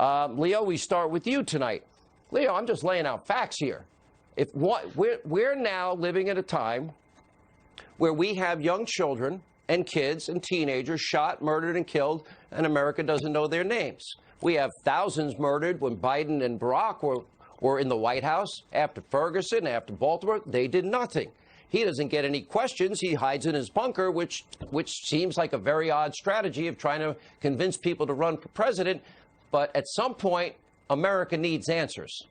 Leo, we start with you tonight. Leo, I'm just laying out facts here. We're now living at a time where we have young children and kids and teenagers shot, murdered, and killed, and America doesn't know their names. We have thousands murdered when Biden and Barack were in the White House. After Ferguson, after Baltimore, they did nothing. He doesn't get any questions. He hides in his bunker, which seems like a very odd strategy of trying to convince people to run for president. But at some point, America needs answers.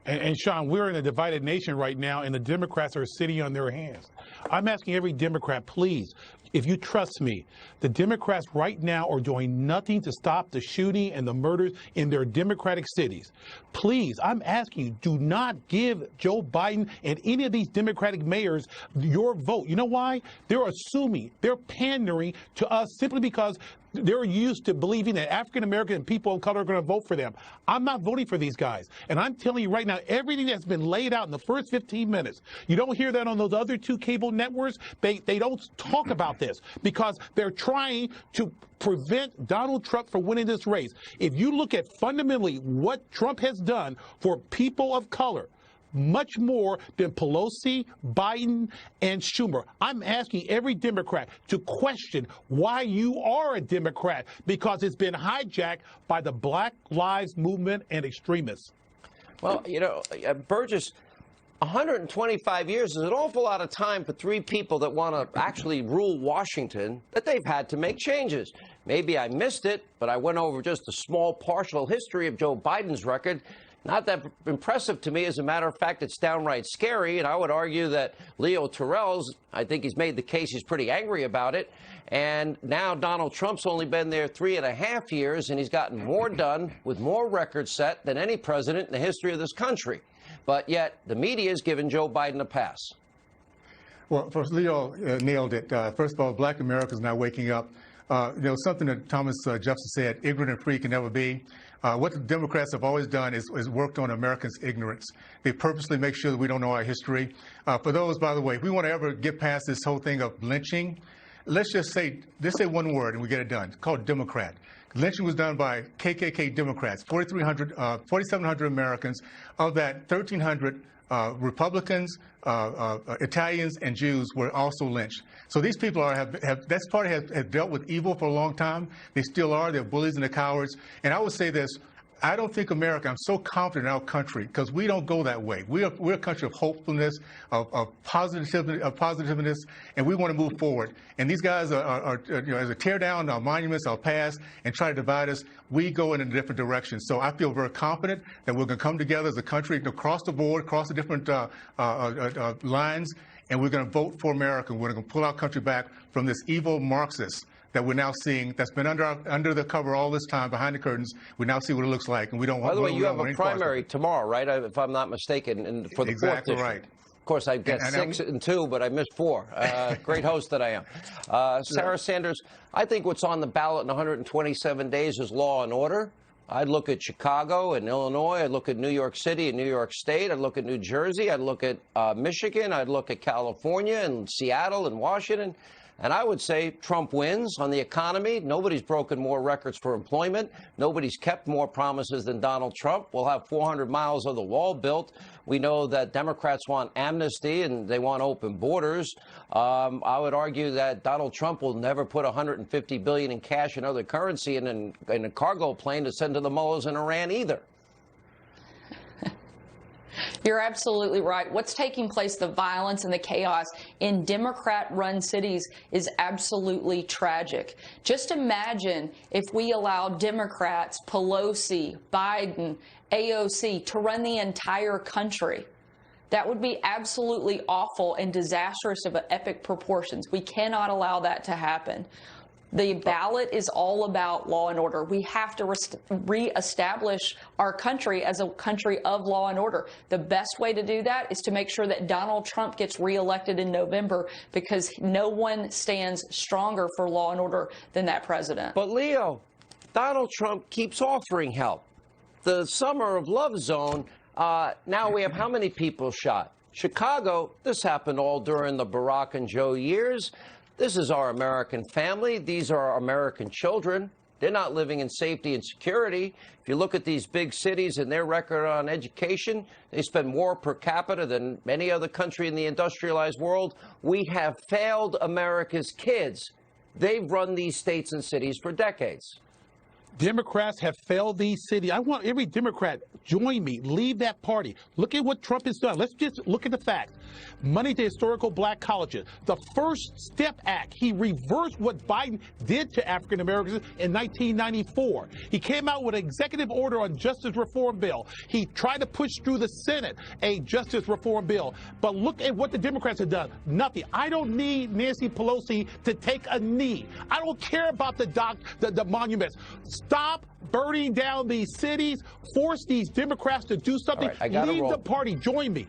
And Sean, we're in a divided nation right now, and the Democrats are sitting on their hands. I'm asking every Democrat, please, if you trust me, the Democrats right now are doing nothing to stop the shooting and the murders in their Democratic cities. Please, I'm asking you, do not give Joe Biden and any of these Democratic mayors your vote. You know why? They're assuming, they're pandering to us simply because they're used to believing that African American and people of color are going to vote for them. I'm not voting for these guys. And I'm telling you right now, everything that's been laid out in the first 15 minutes, you don't hear that on those other two cable networks. They don't talk about this because they're trying to prevent Donald Trump from winning this race. If you look at fundamentally what Trump has done for people of color, much more than Pelosi, Biden, and Schumer. I'm asking every Democrat to question why you are a Democrat, because it's been hijacked by the Black Lives Movement and extremists. Well, you know, Burgess, 125 years is an awful lot of time for three people that want to actually rule Washington, that they've had to make changes. Maybe I missed it, but I went over just a small partial history of Joe Biden's record. Not that impressive to me. As a matter of fact, it's downright scary. And I would argue that Leo Terrell's, I think he's made the case, he's pretty angry about it. And now Donald Trump's only been there 3.5 years, and he's gotten more done with more records set than any president in the history of this country. But yet the media is giving Joe Biden a pass. Well, first, Leo nailed it. First of all, Black America is now waking up. Something that Thomas Jefferson said, ignorant and free can never be. What the Democrats have always done is worked on Americans' ignorance. They purposely make sure that we don't know our history. For those, by the way, if we want to ever get past this whole thing of lynching, let's say one word and we get it done. It's called Democrat. Lynching was done by KKK Democrats, 4,700 Americans. Of that, 1,300 Republicans, Italians, and Jews were also lynched. So these people this party has dealt with evil for a long time. They still are. They're bullies and they're cowards. And I would say this. I don't think America, I'm so confident in our country, because we don't go that way. We're a country of hopefulness, of positiveness, and we want to move forward. And these guys as they tear down our monuments, our past, and try to divide us, we go in a different direction. So I feel very confident that we're going to come together as a country across the board, across the different lines, and we're going to vote for America. We're going to pull our country back from this evil Marxist that we're now seeing, that's been under the cover all this time, behind the curtains. We now see what it looks like, and we don't want. By the way, you have a primary tomorrow, right? If I'm not mistaken, and for the exactly fourth right. Of course, I get 6 and 2, but I missed 4. Great host that I am. Sarah Sanders, I think what's on the ballot in 127 days is law and order. I'd look at Chicago and Illinois. I'd look at New York City and New York State. I'd look at New Jersey. I'd look at Michigan. I'd look at California and Seattle and Washington. And I would say Trump wins on the economy. Nobody's broken more records for employment. Nobody's kept more promises than Donald Trump. We'll have 400 miles of the wall built. We know that Democrats want amnesty and they want open borders. I would argue that Donald Trump will never put $150 billion in cash and other currency in a cargo plane to send to the mullahs in Iran either. You're absolutely right. What's taking place, the violence and the chaos in Democrat-run cities, is absolutely tragic. Just imagine if we allow Democrats, Pelosi, Biden, AOC to run the entire country. That would be absolutely awful and disastrous of epic proportions. We cannot allow that to happen. The ballot is all about law and order. We have to reestablish our country as a country of law and order. The best way to do that is to make sure that Donald Trump gets reelected in November, because no one stands stronger for law and order than that president. But, Leo, Donald Trump keeps offering help. The Summer of Love Zone, now we have how many people shot? Chicago, this happened all during the Barack and Joe years. This is our American family. These are our American children. They're not living in safety and security. If you look at these big cities and their record on education, they spend more per capita than any other country in the industrialized world. We have failed America's kids. They've run these states and cities for decades. Democrats have failed these cities. I want every Democrat, join me, leave that party. Look at what Trump has done. Let's just look at the facts. Money to historical black colleges. The First Step Act, he reversed what Biden did to African Americans in 1994. He came out with an executive order on justice reform bill. He tried to push through the Senate a justice reform bill. But look at what the Democrats have done. Nothing. I don't need Nancy Pelosi to take a knee. I don't care about the monuments. Stop burning down these cities. Force these Democrats to do something. All right, I gotta leave roll. the party. Join me.